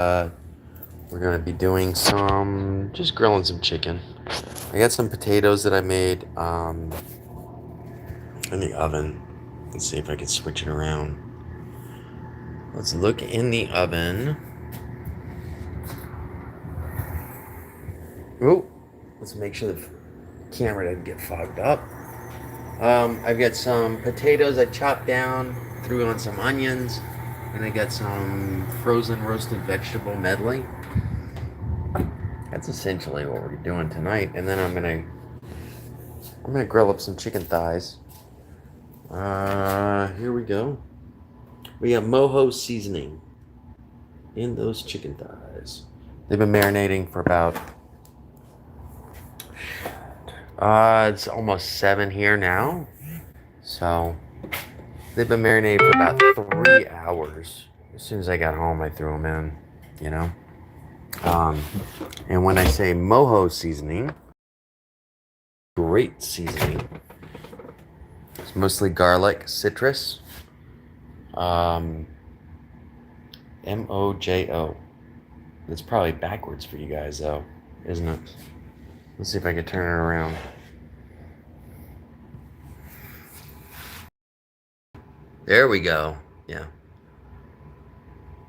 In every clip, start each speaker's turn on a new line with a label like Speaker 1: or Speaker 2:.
Speaker 1: We're gonna be doing just grilling some chicken. I got some potatoes that I made in the oven. Let's see if I can switch it around. Let's look in the oven. Oh, let's make sure the camera doesn't get fogged up. I've got some potatoes I chopped down, threw on some onions, and I got some frozen roasted vegetable medley. That's essentially what we're doing tonight. And then I'm gonna grill up some chicken thighs. Here we go. We have mojo seasoning in those chicken thighs. They've been marinating for about it's almost 7 here now. So they've been marinating for about 3 hours. As soon as I got home, I threw them in, you know. And when I say mojo seasoning, great seasoning. It's mostly garlic, citrus, mojo. It's probably backwards for you guys, though, isn't it? Let's see if I can turn it around. There we go. Yeah.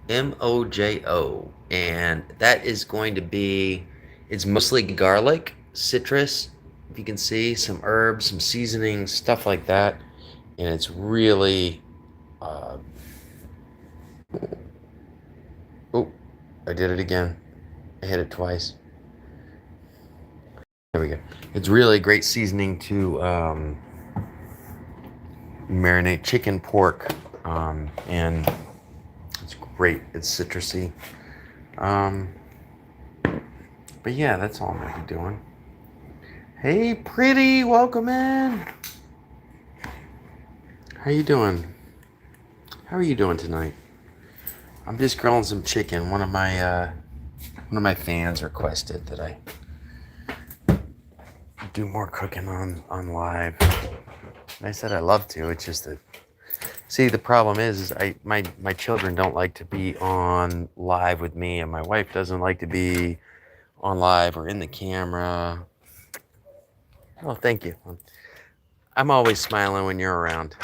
Speaker 1: mojo. And that is going to be, it's mostly garlic, citrus, if you can see, some herbs, some seasonings, stuff like that. And it's really, oh, I did it again. I hit it twice. There we go. It's really great seasoning to marinate chicken, pork, and it's great. It's citrusy. But yeah, that's all I'm gonna be doing. Hey, pretty, welcome in. How you doing? How are you doing tonight? I'm just grilling some chicken. One of my fans requested that I do more cooking on live. And I said I love to. It's just that, see, the problem is my children don't like to be on live with me, and my wife doesn't like to be on live or in the camera. Oh, thank you. I'm always smiling when you're around.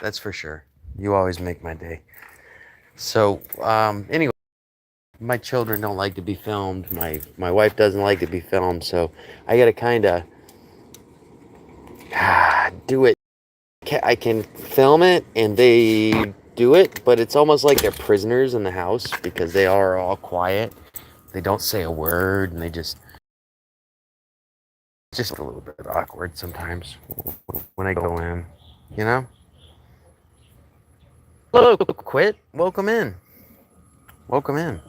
Speaker 1: That's for sure. You always make my day. So, anyway, my children don't like to be filmed. My wife doesn't like to be filmed. So I got to kind of do it. I can film it and they do it, but it's almost like they're prisoners in the house because they are all quiet. They don't say a word, and they just a little bit awkward sometimes when I go in, you know? Hello, Quit. Welcome in. Welcome in.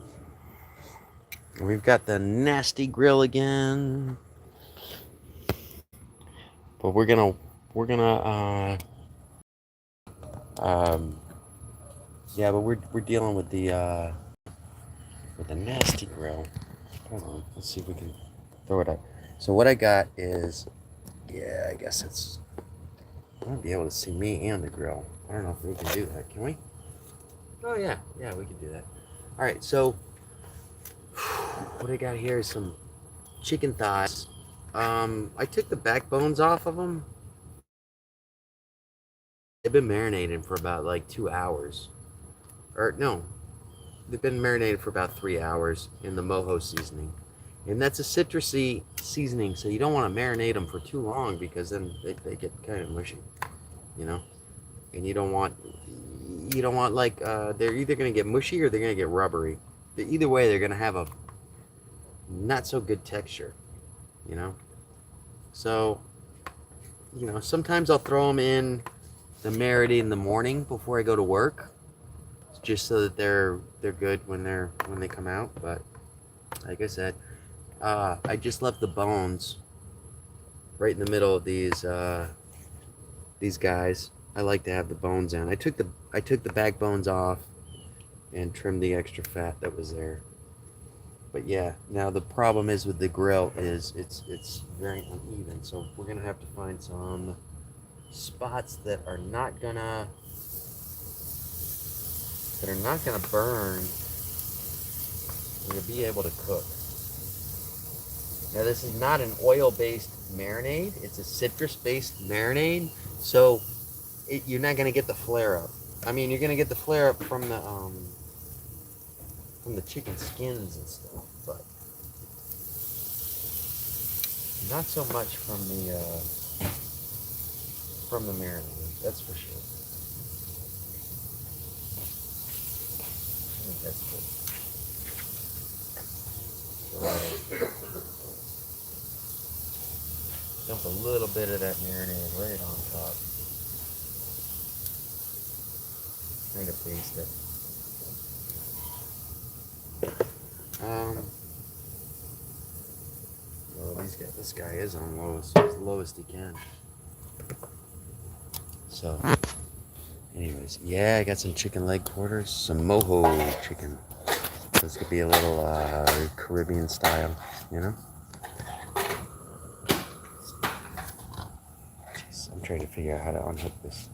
Speaker 1: We've got the nasty grill again. But we're gonna yeah, but we're dealing with the nasty grill. Hold on, let's see if we can throw it up. So what I got is, yeah, I guess it's, I want to be able to see me and the grill. I don't know if we can do that. Can we? Oh yeah, we can do that. All right, so what I got here is some chicken thighs. I took the backbones off of them. They've been marinated for about like 2 hours. Or no, they've been marinated for about 3 hours in the mojo seasoning. And that's a citrusy seasoning, so you don't want to marinate them for too long because then they get kind of mushy, you know? And you don't want like, they're either going to get mushy or they're going to get rubbery. But either way, they're going to have a not so good texture, you know? So, you know, sometimes I'll throw them in the marinade in the morning before I go to work, just so that they're good when they come out. But like I said, I just left the bones right in the middle of these guys. I like to have the bones in. I took the backbones off and trimmed the extra fat that was there. But yeah, now the problem is with the grill is it's very uneven. So we're gonna have to find some spots that are not gonna burn and to be able to cook. Now, this is not an oil-based marinade. It's a citrus-based marinade, so you're not going to get the flare-up. I mean, you're going to get the flare-up from the chicken skins and stuff, but not so much from the marinade. That's for sure. I think that's good. So, dump a little bit of that marinade right on top. Kind of baste it. Well, this guy is on lowest, as lowest he can. So, anyways, yeah, I got some chicken leg quarters, some mojo chicken. This could be a little Caribbean style, you know? Jeez, I'm trying to figure out how to unhook this.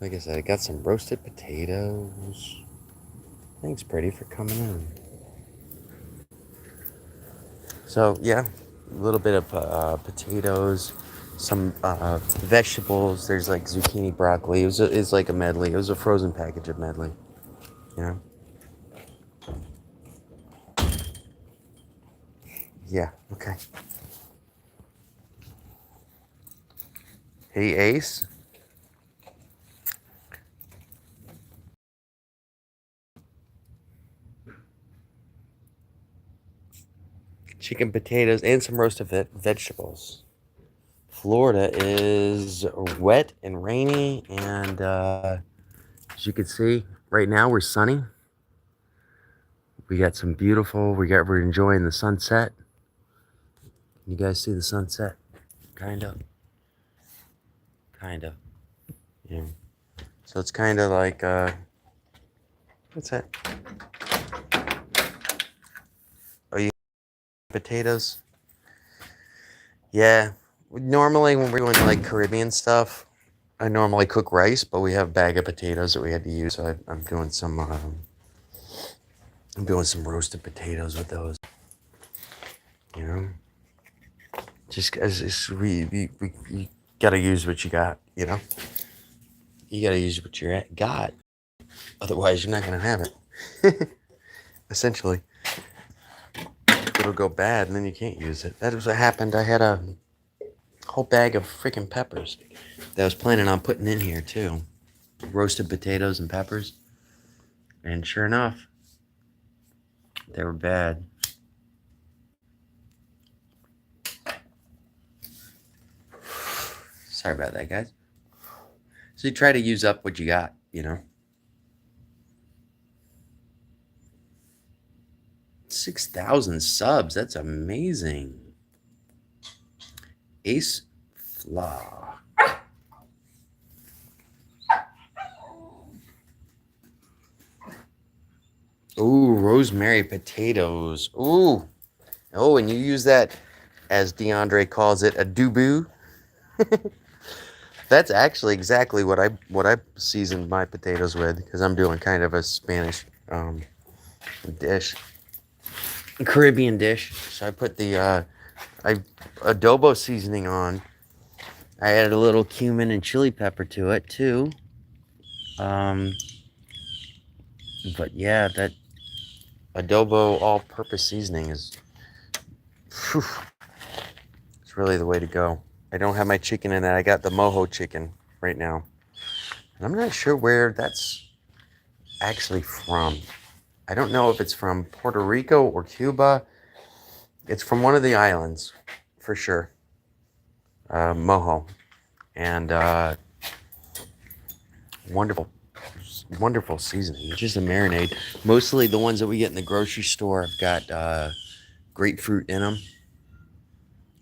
Speaker 1: Like I said, I got some roasted potatoes. Thanks, Pretty, for coming in. So, yeah, a little bit of potatoes, some vegetables. There's like zucchini, broccoli. It's like a medley. It was a frozen package of medley, you know? Yeah, okay. Hey, Ace. Chicken, potatoes, and some roasted vegetables. Florida is wet and rainy, and as you can see, right now we're sunny. We got some beautiful. We're enjoying the sunset. You guys see the sunset? Kind of. Yeah. So it's kind of like what's that? Oh, you potatoes? Yeah. Normally when we're doing like Caribbean stuff, I normally cook rice, but we have a bag of potatoes that we had to use. So I'm doing some roasted potatoes with those. You know, just as we gotta use what you got. You know, you gotta use what you got. Otherwise, you're not gonna have it. Essentially, it'll go bad, and then you can't use it. That was what happened. I had a whole bag of freaking peppers that I was planning on putting in here too. Roasted potatoes and peppers. And sure enough, they were bad. Sorry about that, guys. So you try to use up what you got, you know. 6,000 subs. That's amazing. Ace Flaw. Ooh, rosemary potatoes. Ooh. Oh, and you use that, as DeAndre calls it, a dooboo. That's actually exactly what I seasoned my potatoes with, because I'm doing kind of a Spanish dish, Caribbean dish. So I put the adobo seasoning on. I added a little cumin and chili pepper to it too. But yeah, that adobo all-purpose seasoning is, whew, it's really the way to go. I don't have my chicken in it. I got the mojo chicken right now. And I'm not sure where that's actually from. I don't know if it's from Puerto Rico or Cuba. It's from one of the islands, for sure. Mojo. And wonderful seasoning. It's just a marinade. Mostly the ones that we get in the grocery store have got grapefruit in them.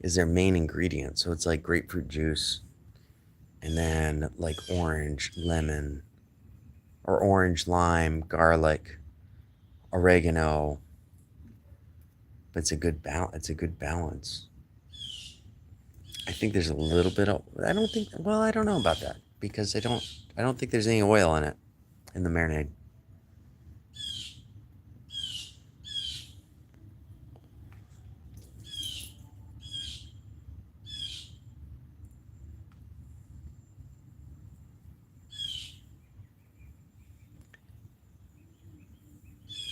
Speaker 1: Is their main ingredient. So it's like grapefruit juice, and then like orange, lemon, or orange, lime, garlic, oregano. But it's a good balance. I think there's a little bit of, I don't know about that, because I don't think there's any oil in it, in the marinade.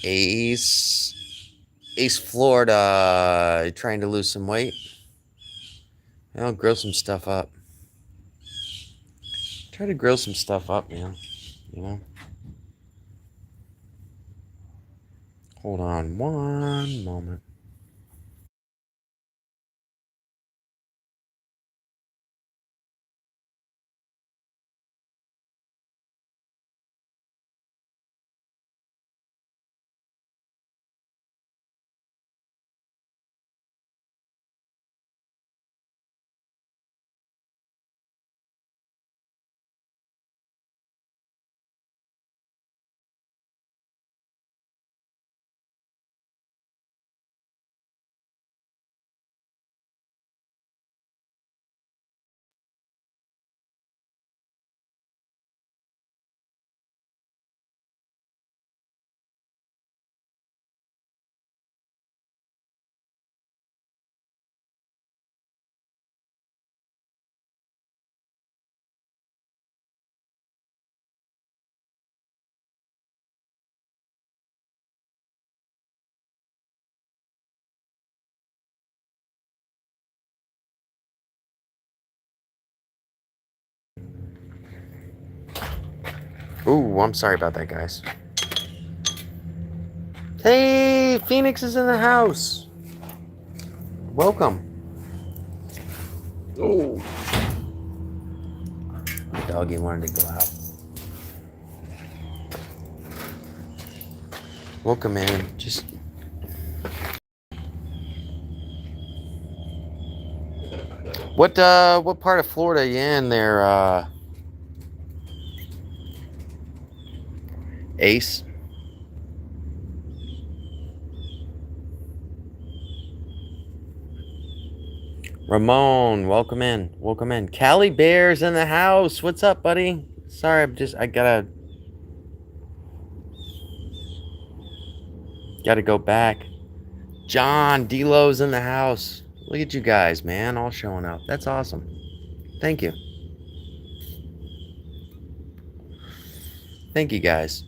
Speaker 1: Ace. Ace Florida. Trying to lose some weight. I'll grill some stuff up. Try to grill some stuff up, man. You know? Hold on one moment. Ooh, I'm sorry about that, guys. Hey, Phoenix is in the house. Welcome. Oh. The doggy wanted to go out. Welcome in. Just what part of Florida are you in there, Ace? Ramon, welcome in. Welcome in. Cali Bear's in the house. What's up, buddy? Sorry, I gotta go back. John Delo's in the house. Look at you guys, man, all showing up. That's awesome. Thank you. Thank you, guys.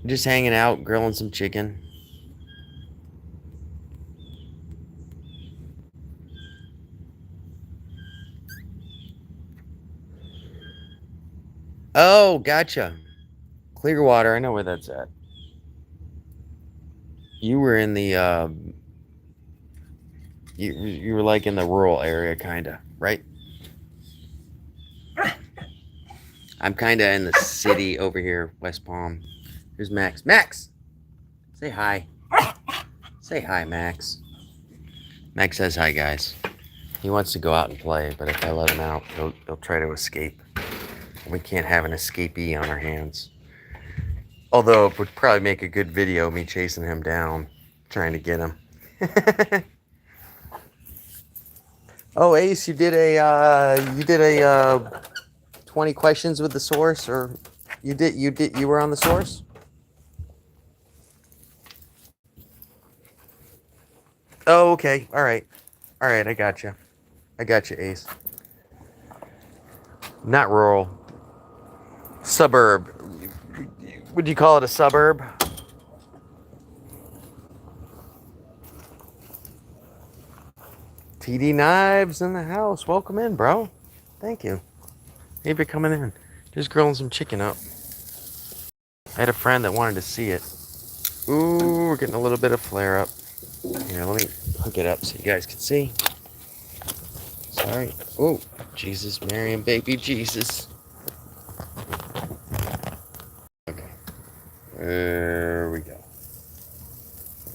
Speaker 1: Just hanging out, grilling some chicken. Oh, gotcha. Clearwater, I know where that's at. You were in the you were like in the rural area, kinda, right? I'm kinda in the city over here, West Palm. Here's Max. Max, say hi. Say hi, Max. Max says hi, guys. He wants to go out and play, but if I let him out, he'll try to escape. We can't have an escapee on our hands. Although it would probably make a good video, me chasing him down, trying to get him. Oh, Ace, you did a 20 questions with the source, or you were on the source? Oh, okay. All right. I got you. Ace. Not rural. Suburb. Would you call it a suburb? TD Knives in the house. Welcome in, bro. Thank you. Thank you for coming in. Just grilling some chicken up. I had a friend that wanted to see it. Ooh, we're getting a little bit of flare up. Here, let me hook it up so you guys can see. Sorry. Oh, Jesus, Mary and baby Jesus. Okay. There we go.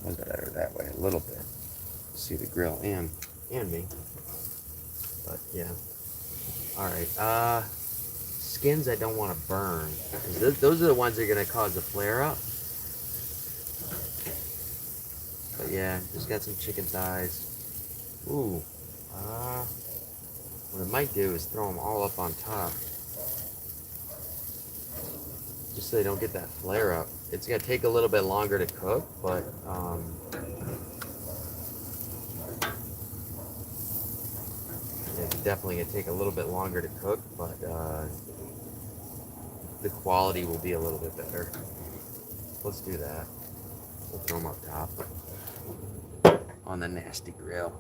Speaker 1: Was better that way a little bit. See the grill and me. But yeah. All right. Skins I don't want to burn. Those are the ones that are gonna cause the flare up. But yeah, just got some chicken thighs. Ooh. What I might do is throw them all up on top. Just so they don't get that flare up. It's gonna take a little bit longer to cook, but it's definitely gonna take a little bit longer to cook, but the quality will be a little bit better. Let's do that. We'll throw them up top on the nasty grill.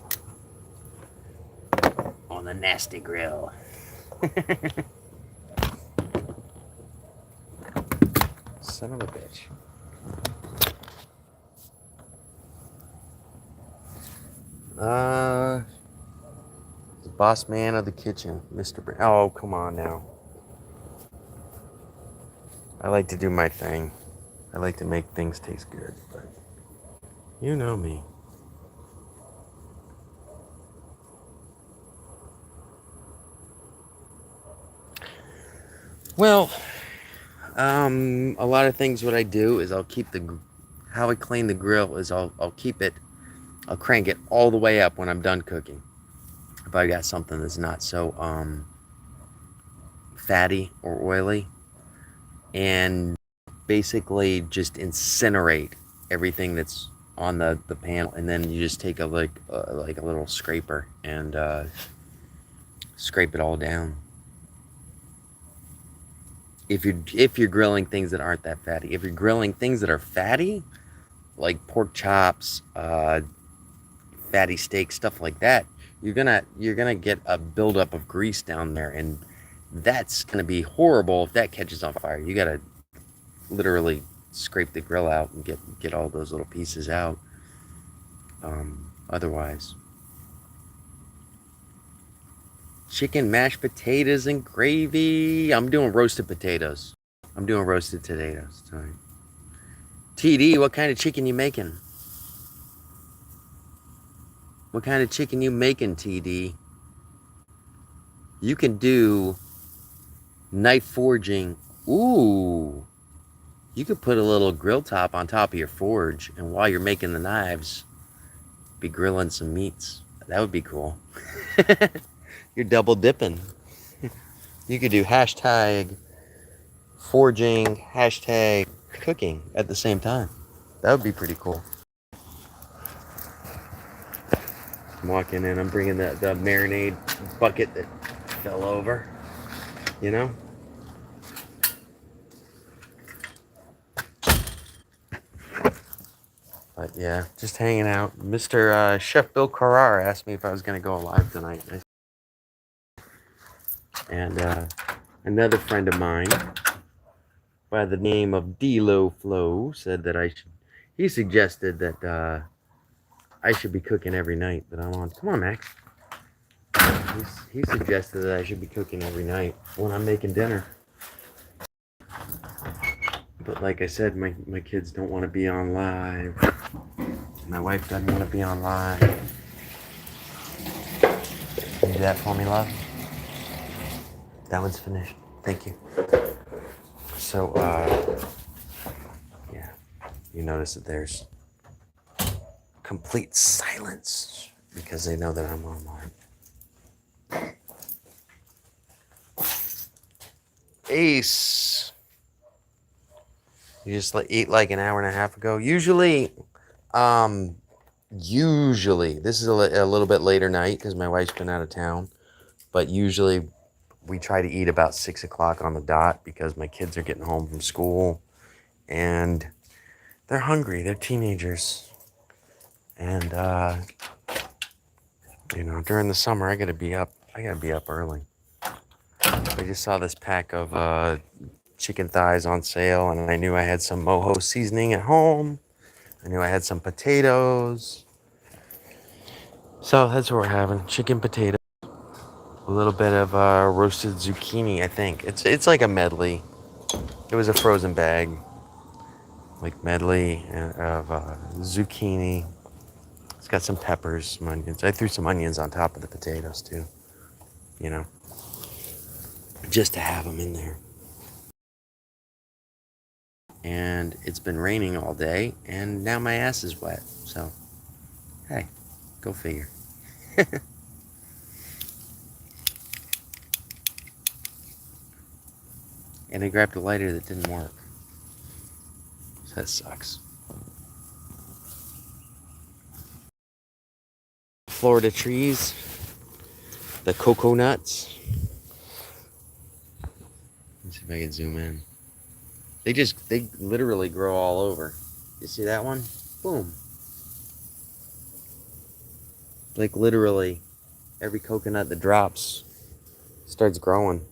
Speaker 1: On the nasty grill. Son of a bitch. The boss man of the kitchen, Mr. Oh, come on now. I like to do my thing. I like to make things taste good, but you know me. Well, a lot of things what I do is I'll keep how I clean the grill is I'll keep it, I'll crank it all the way up when I'm done cooking. If I got something that's not so fatty or oily, and basically just incinerate everything that's on the panel, and then you just take a like a little scraper and scrape it all down. If you're grilling things that aren't that fatty, if you're grilling things that are fatty, like pork chops, fatty steak, stuff like that, you're gonna get a buildup of grease down there, and that's gonna be horrible if that catches on fire. You gotta literally scrape the grill out and get all those little pieces out. Otherwise, chicken, mashed potatoes, and gravy. I'm doing roasted potatoes. Sorry. TD, what kind of chicken you making? What kind of chicken you making, TD? You can do knife forging. Ooh. You could put a little grill top on top of your forge, and while you're making the knives, be grilling some meats. That would be cool. You're double dipping. You could do hashtag forging, hashtag cooking at the same time. That would be pretty cool. I'm walking in, I'm bringing the marinade bucket that fell over, you know? But yeah, just hanging out. Mr. Chef Bill Carrar asked me if I was going to go live tonight. And another friend of mine by the name of D-Lo Flow said that he suggested that I should be cooking every night that I'm on. Come on, Max. He suggested that I should be cooking every night when I'm making dinner. But like I said, my kids don't want to be on live. My wife doesn't want to be on live. Can you do that for me, love? That one's finished. Thank you. So, yeah. You notice that there's complete silence because they know that I'm online. Ace. You just ate like an hour and a half ago. Usually this is a little bit later night because my wife's been out of town. But usually we try to eat about 6 o'clock on the dot because my kids are getting home from school and they're hungry. They're teenagers. And, during the summer, I gotta be up early. I just saw this pack of chicken thighs on sale, and I knew I had some mojo seasoning at home. I knew I had some potatoes. So that's what we're having, chicken potatoes. A little bit of roasted zucchini, I think. It's like a medley. It was a frozen bag. Like medley of zucchini. It's got some peppers, some onions. I threw some onions on top of the potatoes too. Just to have them in there. And it's been raining all day, and now my ass is wet. So, hey, go figure. And I grabbed a lighter that didn't work. So that sucks. Florida trees, the coconuts. Let's see if I can zoom in. They literally grow all over. You see that one? Boom. Like literally, every coconut that drops starts growing.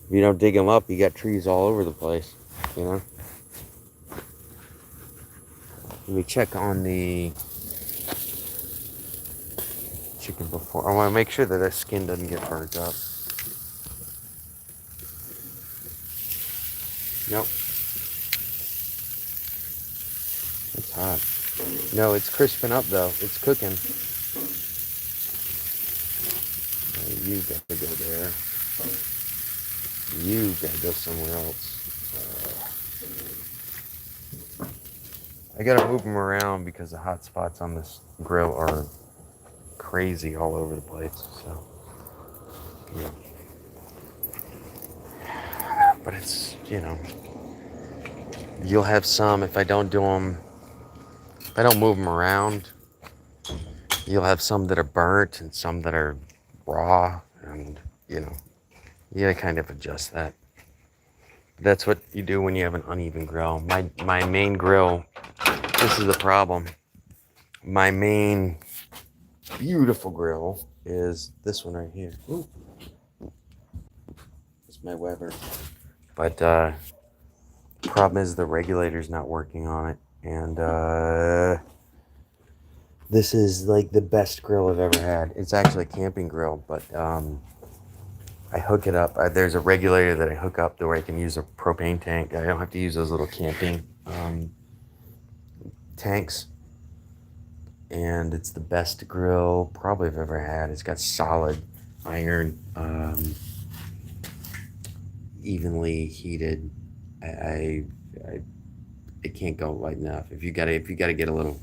Speaker 1: If you don't dig them up, you got trees all over the place, you know? Let me check on the chicken before. I want to make sure that the skin doesn't get burnt up. Nope. It's hot. No, it's crisping up though. It's cooking. You gotta go there. You gotta go somewhere else. I gotta move them around because the hot spots on this grill are crazy all over the place. So, yeah. But it's, you'll have some, if I don't move them around, you'll have some that are burnt and some that are raw, and, you gotta kind of adjust that. That's what you do when you have an uneven grill. My main grill, this is the problem. My main beautiful grill is this one right here. Ooh. It's my Weber. But the problem is the regulator's not working on it. And this is like the best grill I've ever had. It's actually a camping grill, but I hook it up. There's a regulator that I hook up to where I can use a propane tank. I don't have to use those little camping tanks. And it's the best grill probably I've ever had. It's got solid iron, evenly heated. It can't go light enough. If you gotta get a little.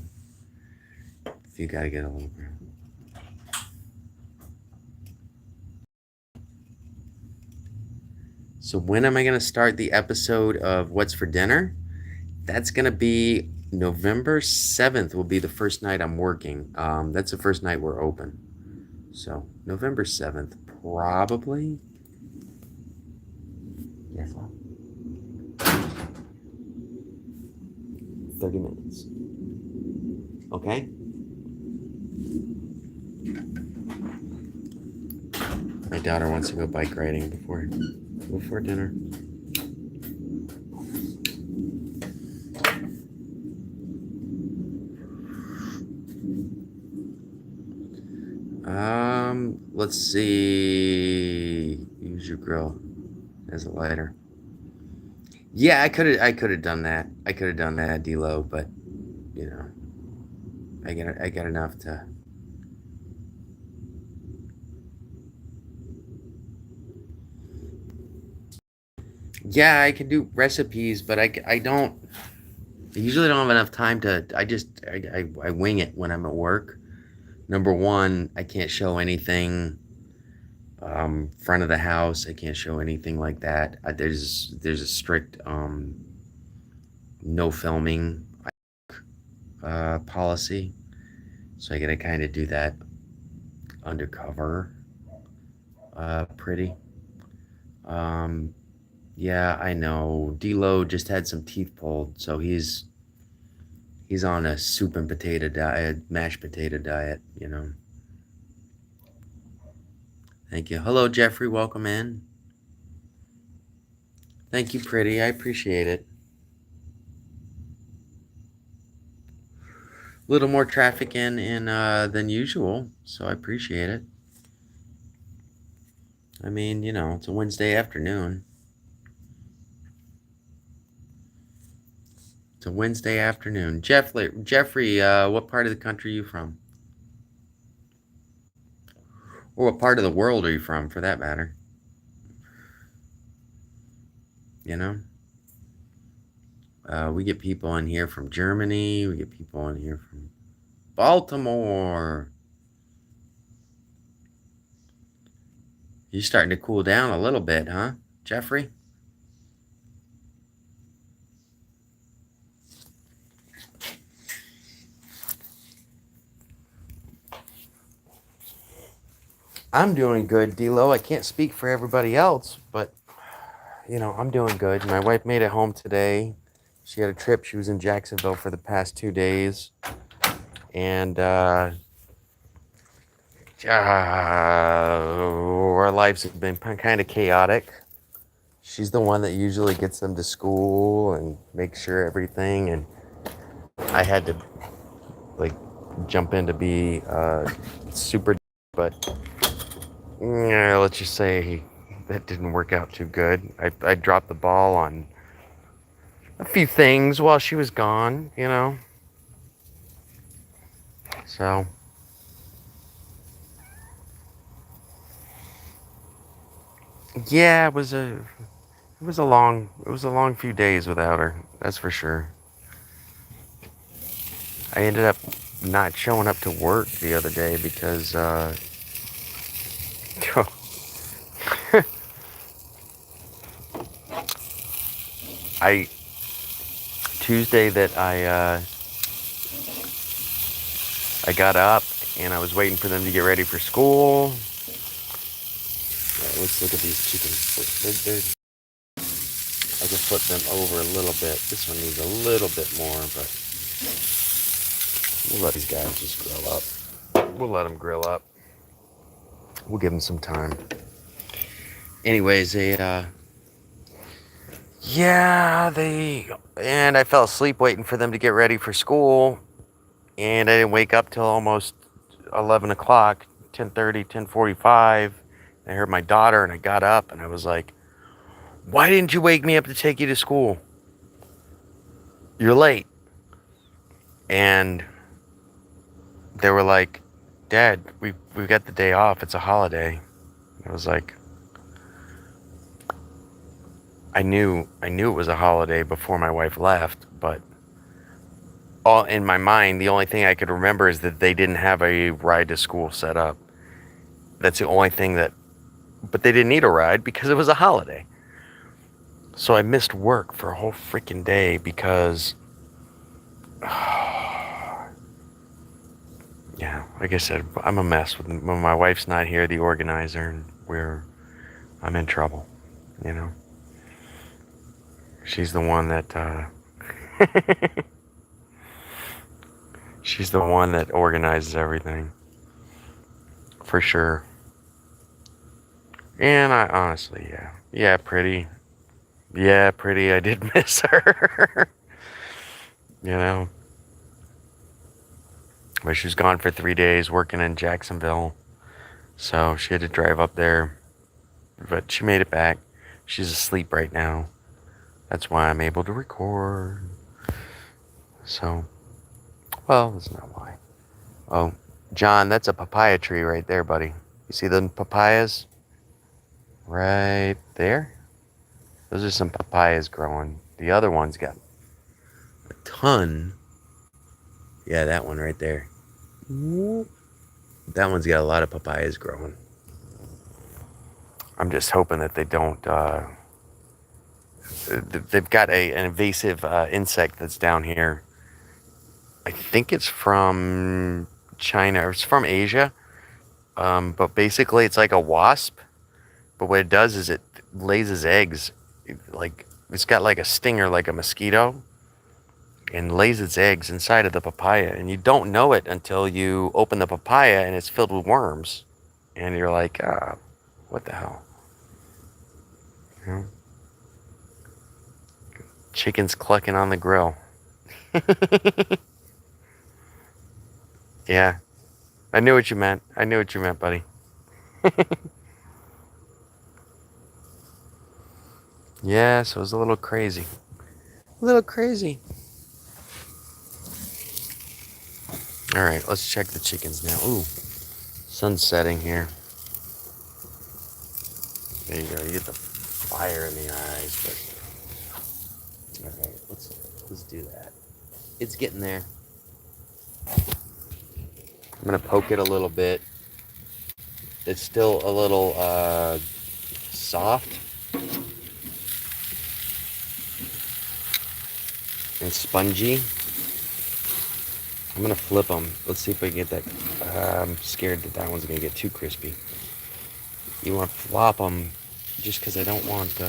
Speaker 1: So when am I gonna start the episode of What's for Dinner? That's gonna be November 7th. Will be the first night I'm working. That's the first night we're open. So November 7th, probably. Yes, 30 minutes. Okay? My daughter wants to go bike riding before dinner. Let's see. Use your grill as a lighter. Yeah, I could have done that. I could have done that, D-Lo, but I got enough to. Yeah, I can do recipes, but I usually don't have enough time to. I wing it when I'm at work. Number one, I can't show anything front of the house. I can't show anything like that. There's a strict no filming policy, so I gotta kind of do that undercover. Pretty. Yeah, I know. D-Lo just had some teeth pulled, so he's on a soup and potato diet, mashed potato diet. Thank you. Hello, Jeffrey. Welcome in. Thank you, Pretty. I appreciate it. A little more traffic in than usual, so I appreciate it. I mean, it's a Wednesday afternoon. It's a Wednesday afternoon. Jeffrey, what part of the country are you from? Or what part of the world are you from, for that matter? We get people in here from Germany. We get people in here from Baltimore. You're starting to cool down a little bit, huh, Jeffrey? I'm doing good, D-Lo. I can't speak for everybody else, but I'm doing good. My wife made it home today. She had a trip. She was in Jacksonville for the past 2 days. And our lives have been kind of chaotic. She's the one that usually gets them to school and makes sure everything. And I had to like jump in to be super, but let's just say that didn't work out too good. I dropped the ball on a few things while she was gone, you know. So yeah, it was a long few days without her. That's for sure. I ended up not showing up to work the other day because I Tuesday that I got up and I was waiting for them to get ready for school. Yeah, let's look at these chickens. I can flip them over a little bit. This one needs a little bit more, but we'll let these guys just grill up. We'll let them grill up. We'll give them some time. Anyways, and I fell asleep waiting for them to get ready for school, and I didn't wake up till almost 11 o'clock, 10:30, 10:45. I heard my daughter, and I got up, and I was like, why didn't you wake me up to take you to school? You're late. And they were like, Dad, we've got the day off. It's a holiday. I was like, I knew it was a holiday before my wife left, but all in my mind, the only thing I could remember is that they didn't have a ride to school set up. That's the only thing but they didn't need a ride because it was a holiday. So I missed work for a whole freaking day because, yeah, like I said, I'm a mess. When my wife's not here, the organizer, and I'm in trouble, you know. She's the one that, she's the one that organizes everything, for sure. And I honestly, pretty. Yeah, pretty. I did miss her. You know. But she was gone for 3 days working in Jacksonville. So she had to drive up there. But she made it back. She's asleep right now. That's why I'm able to record. So, well, that's not why. Oh, John, that's a papaya tree right there, buddy. You see the papayas? Right there? Those are some papayas growing. The other one's got a ton. Yeah, that one right there. That one's got a lot of papayas growing. I'm just hoping that they don't. They've got an invasive insect that's down here. I think it's from China, or it's from Asia. But basically, it's like a wasp. But what it does is it lays its eggs. Like, it's got like a stinger, like a mosquito, and lays its eggs inside of the papaya. And you don't know it until you open the papaya and it's filled with worms. And you're like, what the hell? You know? Chickens clucking on the grill. Yeah. I knew what you meant. I knew what you meant, buddy. Yeah, so it was a little crazy. A little crazy. All right, let's check the chickens now. Ooh, sun's setting here. There you go. You get the fire in the eyes, but all right, let's do that. It's getting there. I'm gonna poke it a little bit. It's still a little soft and spongy. I'm gonna flip them. Let's see if I can get that. I'm scared that one's gonna get too crispy. You want to flop them just because I don't want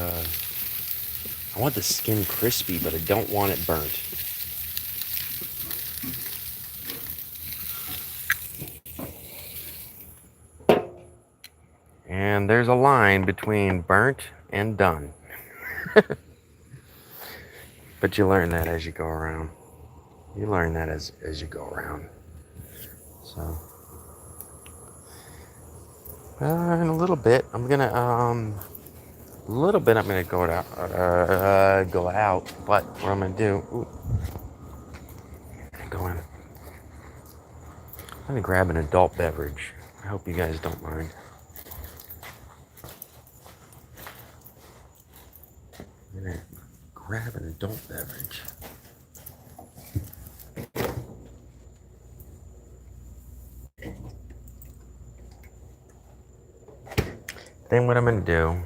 Speaker 1: I want the skin crispy, but I don't want it burnt. And there's a line between burnt and done. But you learn that as you go around. You learn that as you go around. So, in a little bit, I'm gonna go out. But what I'm gonna do? I'm gonna grab an adult beverage. I hope you guys don't mind. I'm gonna grab an adult beverage. Then what I'm gonna do?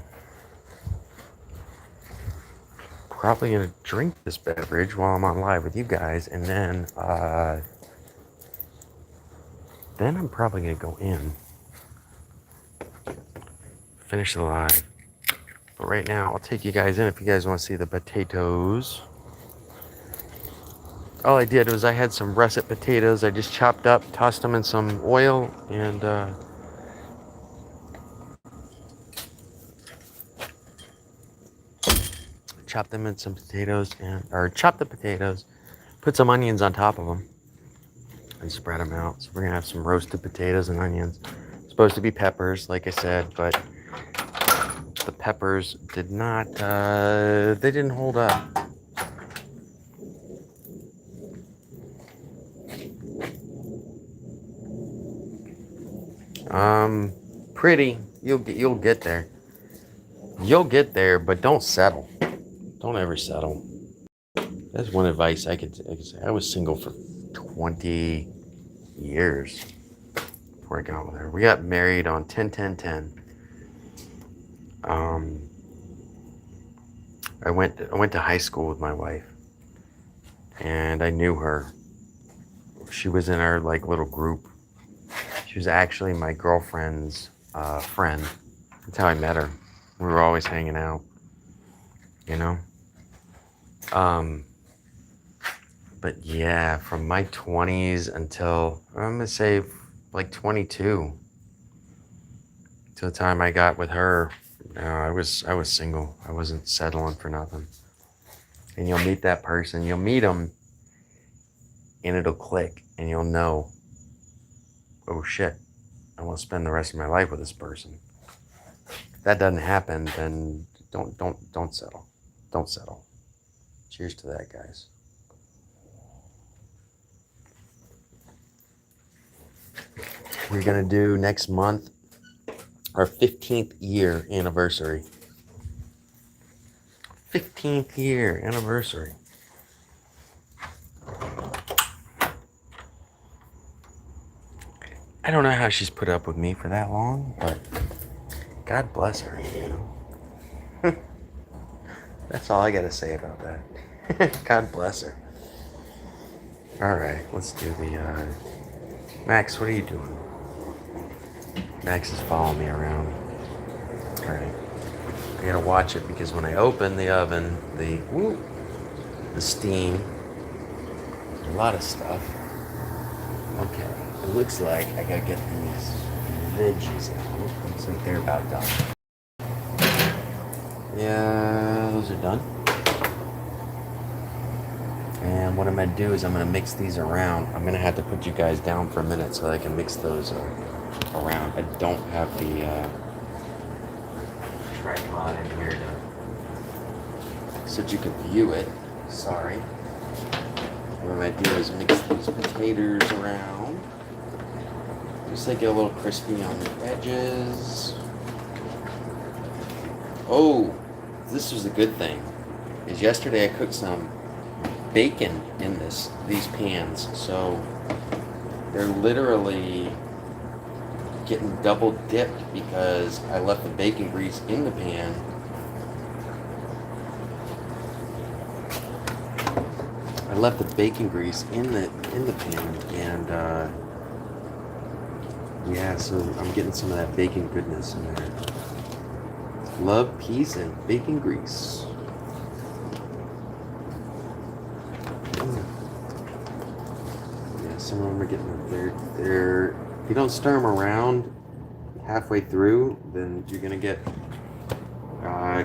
Speaker 1: Probably gonna drink this beverage while I'm on live with you guys, and then I'm probably gonna go in, finish the live. But right now, I'll take you guys in if you guys want to see the potatoes. All I did was I had some russet potatoes. I just chopped up, tossed them in some oil, and chopped them in some potatoes, or chopped the potatoes, put some onions on top of them, and spread them out. So we're gonna have some roasted potatoes and onions. It's supposed to be peppers, like I said, but the peppers did not. They didn't hold up. Pretty. You'll get there. You'll get there, but don't settle. Don't ever settle. That's one advice I could say. I was single for 20 years before I got with her. We got married on 10-10-10. I went to high school with my wife, and I knew her. She was in our little group. She was actually my girlfriend's friend. That's how I met her. We were always hanging out, you know. But yeah, from my 20s until I'm gonna say 22, till the time I got with her, I was single. I wasn't settling for nothing. And you'll meet that person. You'll meet them, and it'll click, and you'll know, oh shit, I want to spend the rest of my life with this person. If that doesn't happen, then don't settle. Don't settle. Cheers to that, guys. We're gonna do next month our 15th year anniversary. 15th year anniversary. I don't know how she's put up with me for that long, but God bless her, you know. That's all I gotta say about that. God bless her. All right, let's do the. Max, what are you doing? Max is following me around. All right, I gotta watch it because when I open the oven, the steam, a lot of stuff. Okay, it looks like I gotta get these veggies out. Looks like they're about done. Yeah, those are done. And what I'm gonna do is I'm gonna mix these around. I'm gonna have to put you guys down for a minute so I can mix those around. I don't have the tripod in here so that you can view it. Sorry. What I'm gonna do is mix these potatoes around. Just to get a little crispy on the edges. Oh, this was a good thing. Is yesterday I cooked some bacon in these pans, so they're literally getting double dipped because I left the bacon grease in the pan. I left the bacon grease in the pan, and yeah, so I'm getting some of that bacon goodness in there. Love, peace, and bacon grease. Some of them are getting they're if you don't stir them around halfway through, then you're gonna get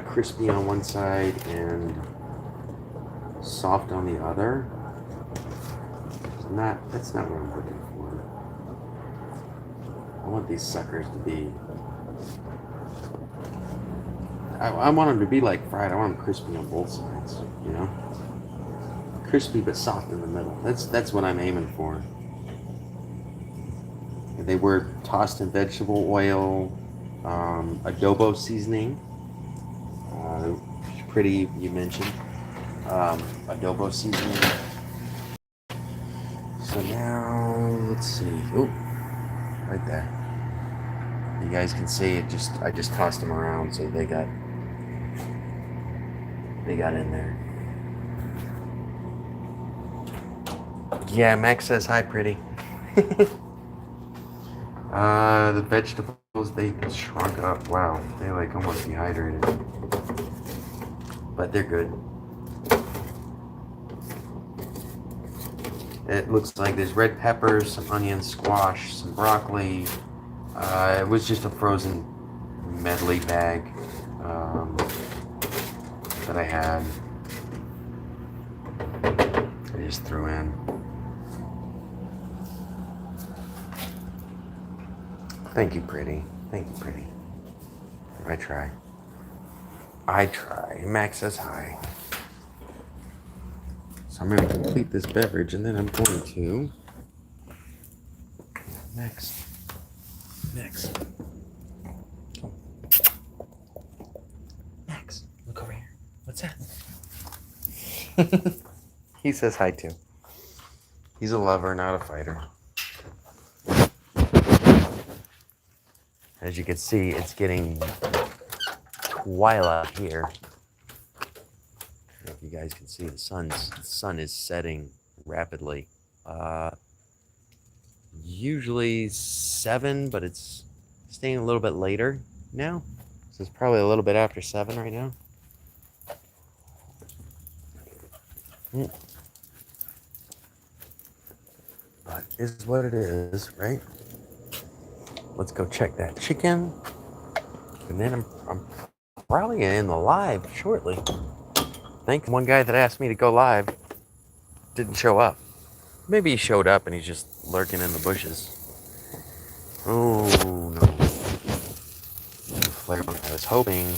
Speaker 1: crispy on one side and soft on the other. That's not what I'm looking for. I want these suckers to be. I want them to be like fried. I want them crispy on both sides. You know, crispy but soft in the middle. That's what I'm aiming for. They were tossed in vegetable oil, adobo seasoning. Pretty, you mentioned adobo seasoning. So now let's see. Oh, right there. You guys can see it. I just tossed them around, so they got in there. Yeah, Max says hi, pretty. The vegetables, they shrunk up. Wow, they like almost dehydrated. But they're good. It looks like there's red peppers, some onions, squash, some broccoli. It was just a frozen medley bag that I had. I just threw in. Thank you, pretty. Thank you, pretty. I try. Max says hi. So I'm going to complete this beverage, and then I'm going to... Next. Oh. Max, look over here. What's that? He says hi, too. He's a lover, not a fighter. As you can see, it's getting twilight here. If you guys can see, the sun is setting rapidly. Usually 7, but it's staying a little bit later now. So it's probably a little bit after 7 right now. But is what it is, right? Let's go check that chicken. And then I'm probably gonna end the live shortly. Thanks. One guy that asked me to go live didn't show up. Maybe he showed up and he's just lurking in the bushes. Oh no. I was hoping